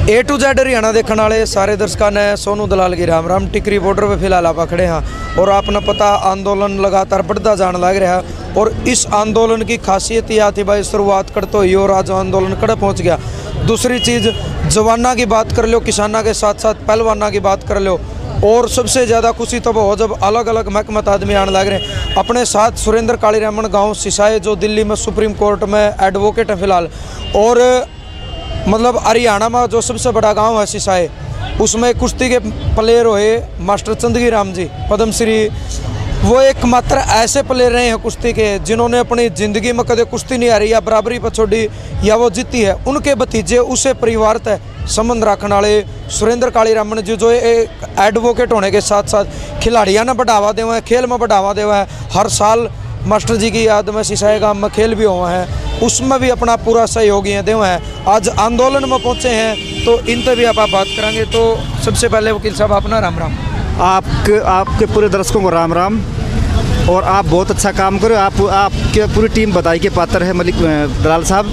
A to Z Haryana देखने वाले सारे दर्शकों ने सोनू दलाल की राम राम। टिकरी बॉर्डर पे फिलहाल आप खड़े हैं और आपने पता आंदोलन लगातार बढ़ता जाने लग रहा है और इस आंदोलन की खासियत यह थी भाई शुरुआत करते हुई और आज आंदोलन कड़े पहुंच गया। दूसरी चीज़ जवाना की बात कर लो, किसाना के साथ साथ पहलवाना की बात कर लो और सबसे ज़्यादा खुशी तब हो जब अलग अलग महकमत आदमी आने लग रहे हैं। अपने साथ सुरेंद्र कालीरामन गाँव सिसाए जो दिल्ली में सुप्रीम कोर्ट में एडवोकेट है फिलहाल, और मतलब हरियाणा में जो सबसे बड़ा गांव है सिसाए, उसमें कुश्ती के प्लेयर हुए मास्टर चंदगी राम जी पद्मश्री। वो एकमात्र ऐसे प्लेयर रहे हैं कुश्ती के जिन्होंने अपनी ज़िंदगी में कदे कुश्ती नहीं हारी या बराबरी पर छोड़ी या वो जीती है। उनके भतीजे उसे परिवार तय संबंध रखने वाले सुरेंद्र कालीरामन जी जो एक एडवोकेट होने के साथ साथ खिलाड़ियों ने बढ़ावा देवा है, खेल में बढ़ावा देवा है। हर साल मास्टर जी की याद में सिसाए गाँव में खेल भी हुआ है, उसमें भी अपना पूरा सहयोगी है देवा है। आज आंदोलन में पहुंचे हैं तो इन पर भी आप बात करेंगे। तो सबसे पहले वकील साहब अपना राम राम। आपके पूरे दर्शकों को राम राम। और आप बहुत अच्छा काम करो, आपके पूरी टीम बधाई के पात्र है। मलिक दलाल साहब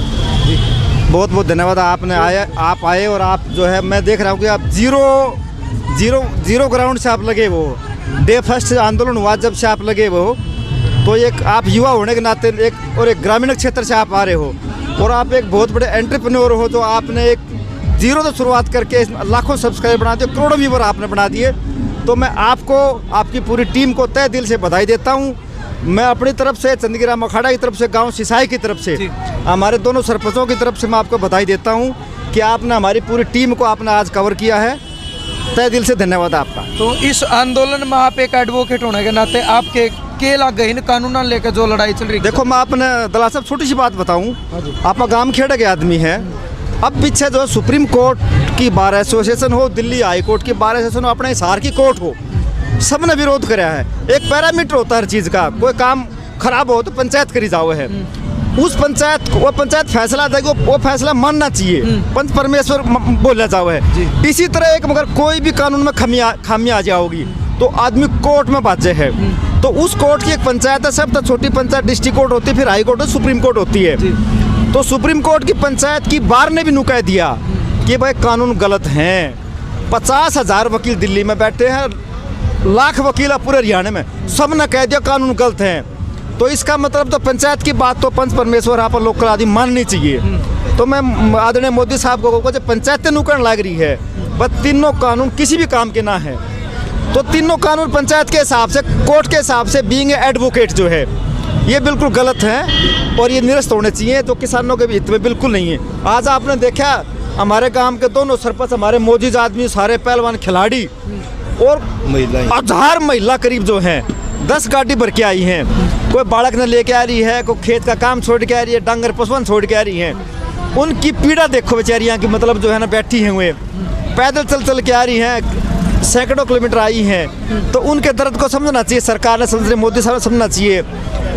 बहुत बहुत धन्यवाद। आप आए और आप जो है मैं देख रहा हूँ कि आप जीरो ग्राउंड से आप लगे वो डे फर्स्ट आंदोलन हुआ जब से आप लगे वो, तो एक आप युवा होने के नाते एक ग्रामीण क्षेत्र से आप आ रहे हो और आप एक बहुत बड़े एंटरप्रेन्योर हो। तो आपने एक जीरो से शुरुआत करके लाखों सब्सक्राइबर बना दिए, करोड़ों व्यूवर आपने बना दिए। तो मैं आपको आपकी पूरी टीम को तहे दिल से बधाई देता हूं। मैं अपनी तरफ से चंदगी राम अखाड़ा की तरफ से, गांव सिसाई की तरफ से, हमारे दोनों सरपंचों की तरफ से मैं आपको बधाई देता हूं कि आपने हमारी पूरी टीम को आपने आज कवर किया है। तहे दिल से धन्यवाद आपका। तो इस आंदोलन में आप एक एडवोकेट होने के नाते आपके लागे इन कानून लेकर जो लड़ाई चल रही है। देखो मैं आपने दलाल साहब छोटी सी बात बताऊं, आप गांव खेड़े के आदमी है। अब पीछे जो सुप्रीम कोर्ट की बार एसोसिएशन हो, दिल्ली हाई कोर्ट की बार एसोसिएशन हो, अपने हिसार की कोर्ट हो, सबने विरोध कराया है। एक पैरामीटर होता है हर चीज़ का, कोई काम खराब हो तो पंचायत करी जाओ है। उस पंचायत फैसला देगी, वो फैसला मानना चाहिए, पंच परमेश्वर बोला जाओ है। इसी तरह एक मगर कोई भी कानून में खामी आ जाओगी तो आदमी कोर्ट में बाजे है। तो उस कोर्ट की एक पंचायत है, सब तो छोटी पंचायत डिस्ट्रिक्ट कोर्ट होती है, फिर हाई कोर्ट है, सुप्रीम कोर्ट होती है। तो सुप्रीम कोर्ट की पंचायत की बार ने भी नुकह दिया कि भाई कानून गलत हैं। 50,000 वकील दिल्ली में बैठे हैं, लाख वकील पूरे हरियाणा में, सब ने कह दिया कानून गलत हैं। तो इसका मतलब तो पंचायत की बात तो पंच परमेश्वर आप लोकल आदमी माननी चाहिए। तो मैं आदरणीय मोदी साहब को कहूँगा जब पंचायतें नुकड़ लग रही है, बस तीनों कानून किसी भी काम के ना है, तो तीनों कानून पंचायत के हिसाब से, कोर्ट के हिसाब से बीइंग एडवोकेट जो है ये बिल्कुल गलत है और ये निरस्त होने चाहिए। तो किसानों के भी हित में बिल्कुल नहीं है। आज आपने देखा हमारे गांव के दोनों सरपंच, हमारे मौजूद आदमी, सारे पहलवान खिलाड़ी और 1000 महिला करीब जो हैं 10 गाड़ी भर के आई हैं। कोई बालक ने लेके आ रही है, कोई खेत का काम छोड़ के आ रही है, डांगर पशुअन छोड़ के आ रही हैं। उनकी पीड़ा देखो बेचारियाँ की, मतलब जो है ना बैठी हैं हुए, पैदल चल के आ रही हैं, सैकड़ों किलोमीटर आई हैं। तो उनके दर्द को समझना चाहिए, सरकार ने समझ, मोदी साहब ने समझना चाहिए।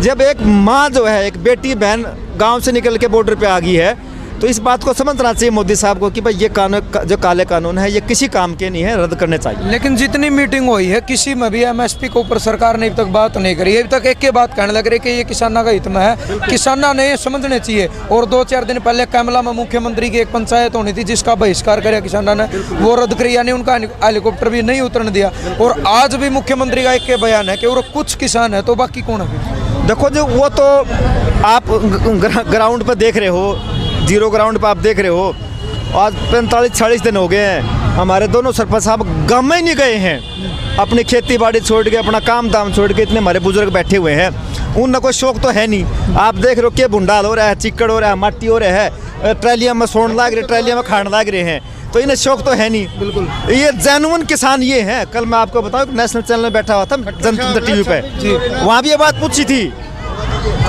जब एक माँ जो है, एक बेटी बहन गांव से निकल के बॉर्डर पे आ गई है, तो इस बात को समझना चाहिए मोदी साहब को कि भाई ये कानून जो काले कानून है ये किसी काम के नहीं है, रद्द करने चाहिए। लेकिन जितनी मीटिंग हुई है किसी में भी एमएसपी के ऊपर सरकार ने अभी तक बात नहीं करी। अभी तक एक ही बात कहने लग रही कि ये किसानों का हित में है, किसानों ने ये समझने चाहिए। और 2-4 दिन पहले कैमला में मुख्यमंत्री की एक पंचायत होनी थी जिसका बहिष्कार कराया किसानों ने, वो रद्द करी, यानी उनका हेलीकॉप्टर भी नहीं उतरने दिया। और आज भी मुख्यमंत्री का एक बयान है कि वो कुछ किसान है तो बाकी कौन है। देखो जो वो तो आप ग्राउंड पर देख रहे हो, जीरो ग्राउंड पर आप देख रहे हो। आज 45-40 दिन हो गए हैं, हमारे दोनों सरपंच साहब गाँव में ही नहीं गए हैं। अपनी खेती बाड़ी छोड़ के, अपना काम धाम छोड़ के इतने हमारे बुजुर्ग बैठे हुए हैं, उनका कोई शौक तो है नहीं। आप देख रहे हो कि भुंडाल हो रहा है, चिक्कड़ हो रहा है, मट्टी हो रहा है, ट्रैलियाँ में सोन लाग रहे, ट्रैलियाँ में खान लाग रहे हैं, तो इन्हें शौक तो है नहीं। बिल्कुल ये जेन्युइन किसान ये हैं। कल मैं आपको बताऊँ नेशनल चैनल में बैठा हुआ था जनतंत्र टीवी पे, वहाँ भी ये बात पूछी थी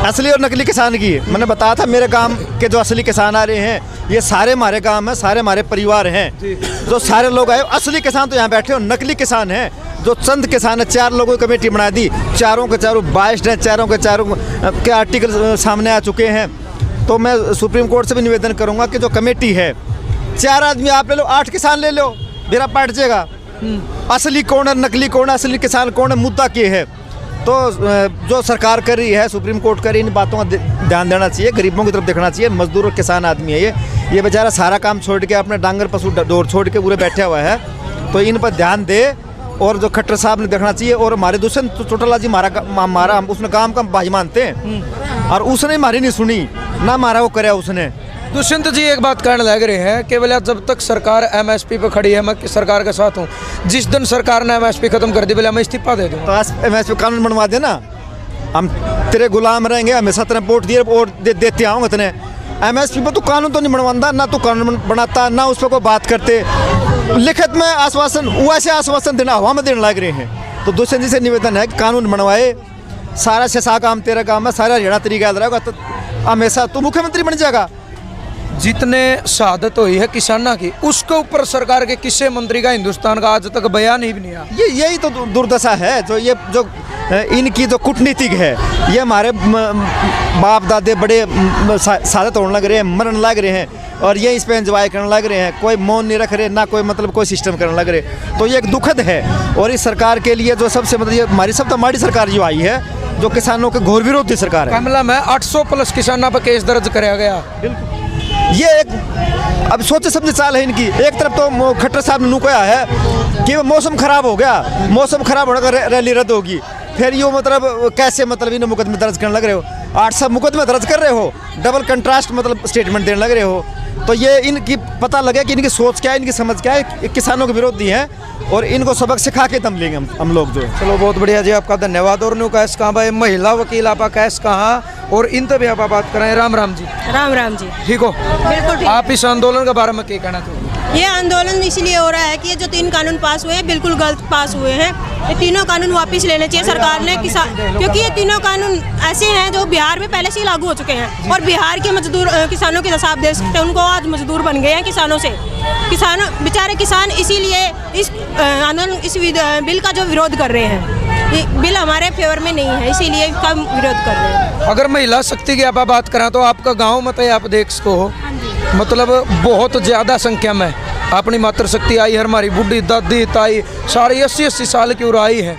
असली और नकली किसान की। मैंने बताया था मेरे गांव के जो असली किसान आ रहे हैं ये सारे हमारे गांव में, सारे हमारे परिवार हैं। जो सारे लोग आए असली किसान तो यहाँ बैठे हो, नकली किसान हैं जो चंद किसान है। 4 लोगों की कमेटी बना दी, चारों के चारों बाइस्ड हैं, चारों के आर्टिकल सामने आ चुके हैं। तो मैं सुप्रीम कोर्ट से भी निवेदन करूँगा कि जो कमेटी है, 4 आदमी आप ले लो, 8 किसान ले लो, मेरा पाट जाएगा। असली कौन है, नकली कौन है, असली किसान कौन है, मुद्दा क्या है। तो जो सरकार कर रही है, सुप्रीम कोर्ट कर रही है, इन बातों का ध्यान देना चाहिए, गरीबों की तरफ देखना चाहिए। मजदूर और किसान आदमी है ये बेचारा सारा काम छोड़ के अपने डांगर पशु डोर छोड़ के पूरे बैठा हुआ है, तो इन पर ध्यान दे। और जो खट्टर साहब ने देखना चाहिए। और हमारे दुष्यंत चौटाला जी हमारा उसने काम का भाई मानते हैं, और उसने हमारी नहीं सुनी ना, हमारा वो कराया उसने। दुष्यंत जी एक बात कहने लग रहे हैं कि बोले जब तक सरकार एमएसपी पे खड़ी है मैं सरकार के साथ हूँ, जिस दिन सरकार ने एमएसपी खत्म कर दी बोले मैं इस्तीफा दे दूँ। तो एमएसपी कानून बनवा देना, हम तेरे गुलाम रहेंगे, हमेशा तेरे वोट दिए और देते आऊँगा तेने। एमएसपी पे तो कानून तो नहीं बनवाता, ना तो कानून बनाता, ना उस पर कोई बात करते। लिखित में आश्वासन, वैसे आश्वासन देना हवा में देने लग रहे हैं। तो दुष्यंत जी से निवेदन है कि कानून बनवाए। सारा शसा काम तेरा काम है, सारा हरियाणा तेरी याद रहेगा, तो हमेशा तू मुख्यमंत्री बन जाएगा। जितने शहादत हुई है किसानों की, उसके ऊपर सरकार के किसी मंत्री का हिंदुस्तान का आज तक बयान ही नहीं आया। यही तो दुर्दशा है। जो ये जो इनकी जो कूटनीतिक है, ये हमारे बाप दादे बड़े शहादत होने लग रहे हैं, मरने लग रहे हैं, और ये इस पे एंजॉय करने लग रहे हैं। कोई मौन नहीं रख रहे, ना कोई मतलब कोई सिस्टम करने लग रहे। तो ये एक दुखद है। और इस सरकार के लिए जो सबसे मतलब ये हमारी सब हमारी सरकार जो आई है, जो किसानों के घोर विरोधी सरकार है। कमला में 800 प्लस किसानों पर केस दर्ज कराया गया। ये एक अब सोचे समझे चाल है इनकी। एक तरफ तो खट्टर साहब ने नुकाया है कि मौसम खराब हो गया, मौसम खराब होने का रैली रद्द होगी। फिर यो मतलब कैसे मतलब इन मुकदमे दर्ज करने लग रहे हो, 800 मुकदमे दर्ज कर रहे हो, डबल कंट्रास्ट मतलब स्टेटमेंट देने लग रहे हो। तो ये इनकी पता लगे कि इनकी सोच क्या है, इनकी समझ क्या है। किसानों के विरोधी हैं और इनको सबक सिखा के दम लेंगे हम लोग जो। चलो बहुत बढ़िया जी, आपका धन्यवाद। और न्यू कैश कहाँ भाई, महिला वकील आपा कैश कहाँ, और इन तभी आप बात करें। राम राम जी। राम राम जी। ठीक हो? बिल्कुल ठीक। आप इस आंदोलन के बारे में क्या कहना चाहोगे? ये आंदोलन इसलिए हो रहा है कि ये जो 3 कानून पास हुए हैं बिल्कुल गलत पास हुए हैं। ये तीनों कानून वापस लेने चाहिए सरकार ने, क्योंकि ये तीनों कानून ऐसे हैं जो बिहार में पहले से ही लागू हो चुके हैं। और बिहार के मजदूर किसानों की दशा आप देख सकते हैं, उनको आज मजदूर बन गए हैं किसानों से। किसानों बेचारे किसान इसीलिए इस आंदोलन इस बिल का जो विरोध कर रहे हैं, ये बिल हमारे फेवर में नहीं है, इसीलिए इसका विरोध कर रहे हैं। अगर महिला शक्ति की आप बात करें तो आपका गांव में तो आप देख सको हो, मतलब बहुत ज़्यादा संख्या में अपनी मातृशक्ति आई है। हमारी बूढ़ी दादी ताई सारी 80-80 साल की उम्र आई है।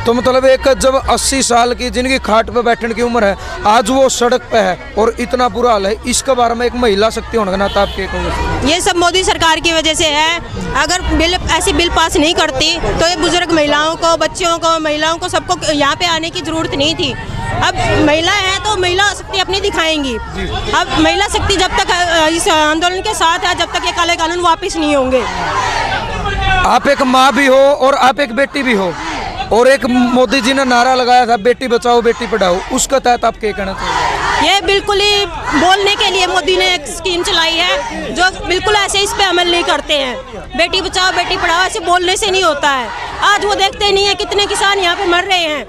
तो मतलब एक जब 80 साल की जिनकी खाट पे बैठने की उम्र है, आज वो सड़क पे है और इतना बुरा हाल है। इसके बारे में एक महिला शक्ति होने का नाता आप क्या कहोगे? ये सब मोदी सरकार की वजह से है। अगर ऐसी बिल पास नहीं करती तो ये बुजुर्ग महिलाओं को, बच्चों को, महिलाओं को सबको यहाँ पे आने की जरूरत नहीं थी। अब महिला है तो महिला शक्ति अपनी दिखाएंगी। अब महिला शक्ति जब तक इस आंदोलन के साथ है, जब तक ये काले कानून वापस नहीं होंगे। आप एक माँ भी हो और आप एक बेटी भी हो, और एक मोदी जी ने नारा लगाया था बेटी बचाओ बेटी पढ़ाओ, उसका तहत आप क्या कहना चाहिए? ये बिल्कुल ही बोलने के लिए मोदी ने एक स्कीम चलाई है जो बिल्कुल ऐसे इस पे अमल नहीं करते हैं। बेटी बचाओ बेटी पढ़ाओ ऐसे बोलने से नहीं होता है। आज वो देखते नहीं है कितने किसान यहाँ पे मर रहे हैं।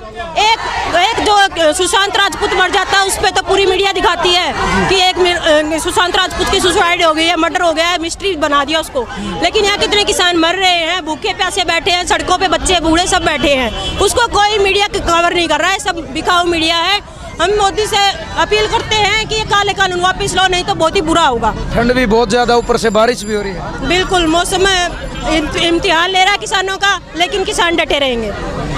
एक जो सुशांत राजपूत मर जाता है उस पर तो पूरी मीडिया दिखाती है कि एक सुशांत राजपूत की सुसाइड हो गई है, मर्डर हो गया है, मिस्ट्री बना दिया उसको। लेकिन यहाँ कितने किसान मर रहे हैं, भूखे प्यासे बैठे हैं, सड़कों पे बच्चे बूढ़े सब बैठे हैं, उसको कोई मीडिया कवर नहीं कर रहा है। सब बिकाऊ मीडिया है। हम मोदी से अपील करते हैं कि ये काले कानून वापस लो, नहीं तो बहुत ही बुरा होगा। ठंड भी बहुत ज़्यादा, ऊपर से बारिश भी हो रही है। बिल्कुल मौसम इम्तिहान ले रहा है किसानों का, लेकिन किसान डटे रहेंगे।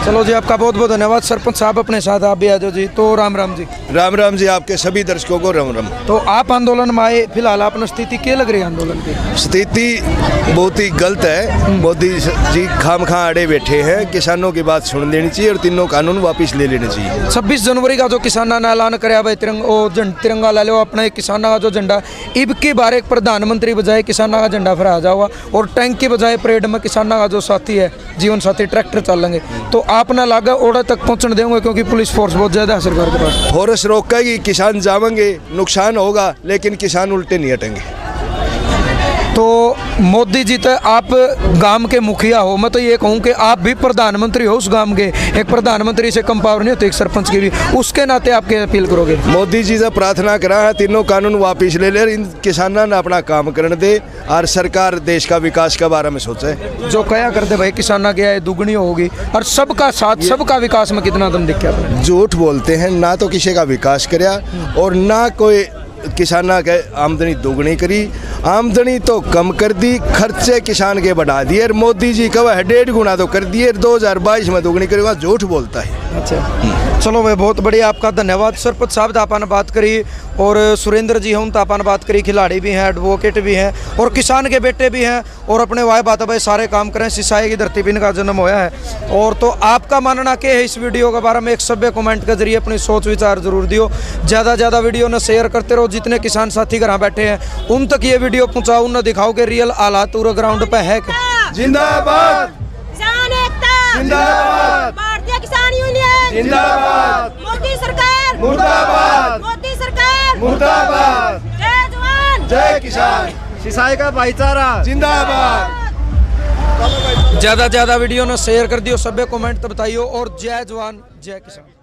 चलो जी, आपका बहुत बहुत धन्यवाद। सरपंच साहब अपने साथ आप भी आ जाओ जी। तो राम राम जी। राम राम जी, आपके सभी दर्शकों को राम राम। तो आप आंदोलन में आए, फिलहाल अपनी स्थिति क्या लग रही है आंदोलन की? स्थिति बहुत ही गलत है। मोदी जी खाम खा अड़े बैठे हैं। किसानों की बात सुन लेनी चाहिए और तीनों कानून वापस ले लेने चाहिए। 26 जनवरी का जो किसानों ने ऐलान कराया भाई तिरंगा ला लो अपना, एक किसानों का जो झंडा, इब की बार एक प्रधानमंत्री बजाय किसानों का झंडा फहराया जाओगा, और टैंक की बजाय परेड में किसानों का जो साथी है जीवन साथी ट्रैक्टर चलेंगे। तो आप ना लागा ओड़ा तक पहुंचने देंगे, क्योंकि पुलिस फोर्स बहुत ज्यादा है सरकार के पास। फोर्स रोकेगी, किसान जावेंगे, नुकसान होगा, लेकिन किसान उल्टे नहीं हटेंगे। तो मोदी जी तो आप गांव के मुखिया हो, मैं तो ये कहूँ कि आप भी प्रधानमंत्री हो उस गांव के। एक प्रधानमंत्री से कम पावर नहीं होती एक सरपंच की भी, उसके नाते आप क्या अपील करोगे? मोदी जी से प्रार्थना करा है तीनों कानून वापस ले ले, इन किसानों ने अपना काम करने दे और सरकार देश का विकास के बारे में सोचे। जो कया करते भाई किसानों की आय दुगनी होगी और सबका साथ सबका विकास में कितना दम दिखा? झूठ बोलते हैं, ना तो किसी का विकास कराया और ना कोई किसाना के आमदनी दोगुनी करी, आमदनी तो कम कर दी, खर्चे किसान के बढ़ा दिए। और मोदी जी कहा है 1.5 गुना तो कर दिए, 2022 में दोगुनी करेगा, झूठ बोलता है। अच्छा, चलो भाई बहुत बढ़िया, आपका धन्यवाद। सरपंच साहब तो आपने बात करी और सुरेंद्र जी हम तो आपने बात करी, खिलाड़ी भी हैं, एडवोकेट भी हैं और किसान के बेटे भी हैं और अपने वाह बात भाई सारे काम करें। सिसाई की धरती पर इनका जन्म होया है। और तो आपका मानना क्या है इस वीडियो के बारे में? एक सभ्य कमेंट के जरिए अपनी सोच विचार जरूर दियो। ज़्यादा ज़्यादा वीडियो ने शेयर करते रहो, जितने किसान साथी घर बैठे हैं उन तक ये वीडियो पहुँचाओ, उन्हें दिखाओ कि रियल हालात पूरे ग्राउंड पे है क्या। जिंदाबाद, किसान एकता जिंदाबाद, भारतीय किसान यूनियन जिंदाबाद, मोदी सरकार मुर्दाबाद, मोदी सरकार मुर्दाबाद, जय जवान जय किसान, सिसाई का भाईचारा जिंदाबाद। ज़्यादा वीडियो ने शेयर कर दियो, सभ्य कमेंट तो बताइयो और जय जवान जय किसान।